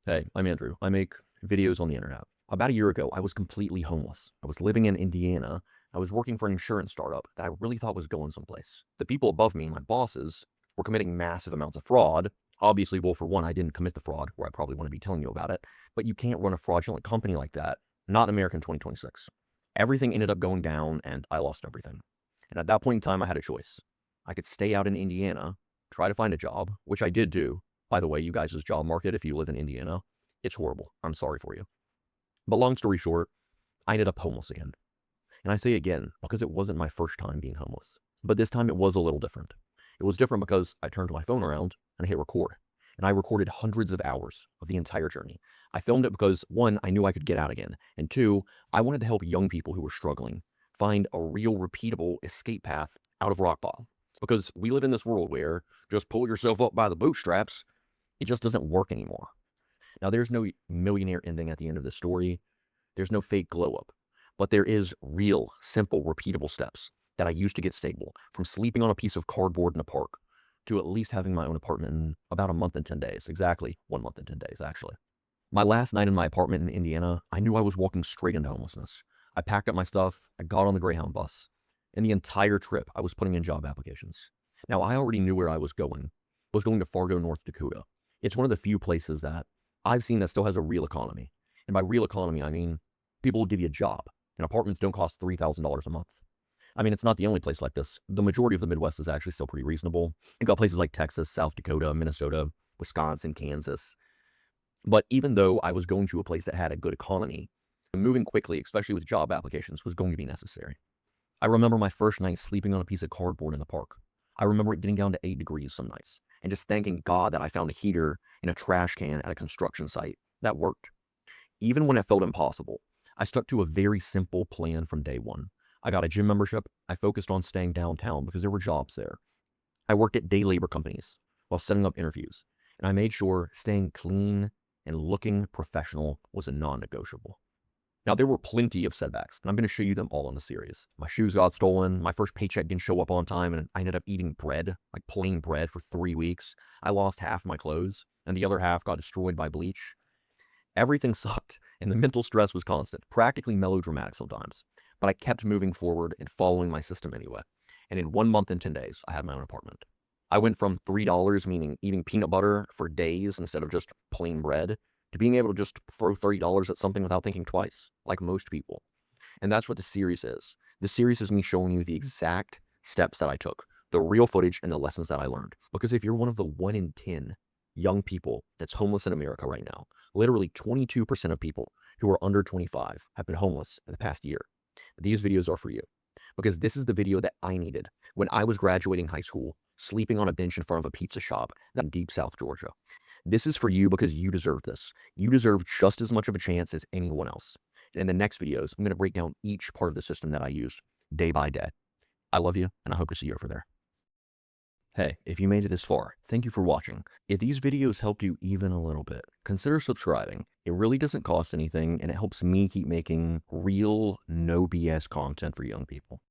Hey, I'm Andrew. I make videos on the internet. About a year ago, I was completely homeless. I was living in Indiana. I was working for an insurance startup that I really thought was going someplace. The people above me, my bosses, were committing massive amounts of fraud. Obviously, well, for one, I didn't commit the fraud, where I probably want to be telling you about it. But you can't run a fraudulent company like that, not in America in 2026. Everything ended up going down, and I lost everything. And at that point in time, I had a choice. I could stay out in Indiana, try to find a job, which I did do. By the way, you guys' job market, if you live in Indiana, it's horrible. I'm sorry for you. But long story short, I ended up homeless again. And I say again because it wasn't my first time being homeless. But this time it was a little different. It was different because I turned my phone around and I hit record. And I recorded hundreds of hours of the entire journey. I filmed it because, one, I knew I could get out again. And two, I wanted to help young people who were struggling find a real repeatable escape path out of rock bottom. Because we live in this world where just pull yourself up by the bootstraps, it just doesn't work anymore. Now, there's no millionaire ending at the end of the story. There's no fake glow up, but there is real, simple, repeatable steps that I used to get stable, from sleeping on a piece of cardboard in a park to at least having my own apartment in about a month and 10 days. Exactly 1 month and 10 days, actually. My last night in my apartment in Indiana, I knew I was walking straight into homelessness. I packed up my stuff, I got on the Greyhound bus, and the entire trip I was putting in job applications. Now, I already knew where I was going. I was going to Fargo, North Dakota. It's one of the few places that I've seen that still has a real economy. And by real economy, I mean people will give you a job, and apartments don't cost $3,000 a month. I mean, it's not the only place like this. The majority of the Midwest is actually still pretty reasonable. You've got places like Texas, South Dakota, Minnesota, Wisconsin, Kansas. But even though I was going to a place that had a good economy, moving quickly, especially with job applications, was going to be necessary. I remember my first night sleeping on a piece of cardboard in the park. I remember it getting down to 8 degrees some nights, and just thanking God that I found a heater in a trash can at a construction site. That worked. Even when it felt impossible, I stuck to a very simple plan from day one. I got a gym membership. I focused on staying downtown because there were jobs there. I worked at day labor companies while setting up interviews, and I made sure staying clean and looking professional was a non-negotiable. Now, there were plenty of setbacks, and I'm going to show you them all in the series. My shoes got stolen, my first paycheck didn't show up on time, and I ended up eating bread, like plain bread, for 3 weeks. I lost half my clothes, and the other half got destroyed by bleach. Everything sucked, and the mental stress was constant, practically melodramatic sometimes. But I kept moving forward and following my system anyway. And in 1 month and 10 days, I had my own apartment. I went from $3, meaning eating peanut butter for days instead of just plain bread, to being able to just throw $30 at something without thinking twice, like most people. And that's what the series is. The series is me showing you the exact steps that I took, the real footage and the lessons that I learned. Because if you're one of the 1 in 10 young people that's homeless in America right now, literally 22% of people who are under 25 have been homeless in the past year. These videos are for you. Because this is the video that I needed when I was graduating high school, sleeping on a bench in front of a pizza shop in deep South Georgia. This is for you because you deserve this. You deserve just as much of a chance as anyone else. And in the next videos, I'm going to break down each part of the system that I used day by day. I love you, and I hope to see you over there. Hey, if you made it this far, thank you for watching. If these videos helped you even a little bit, consider subscribing. It really doesn't cost anything, and it helps me keep making real, no BS content for young people.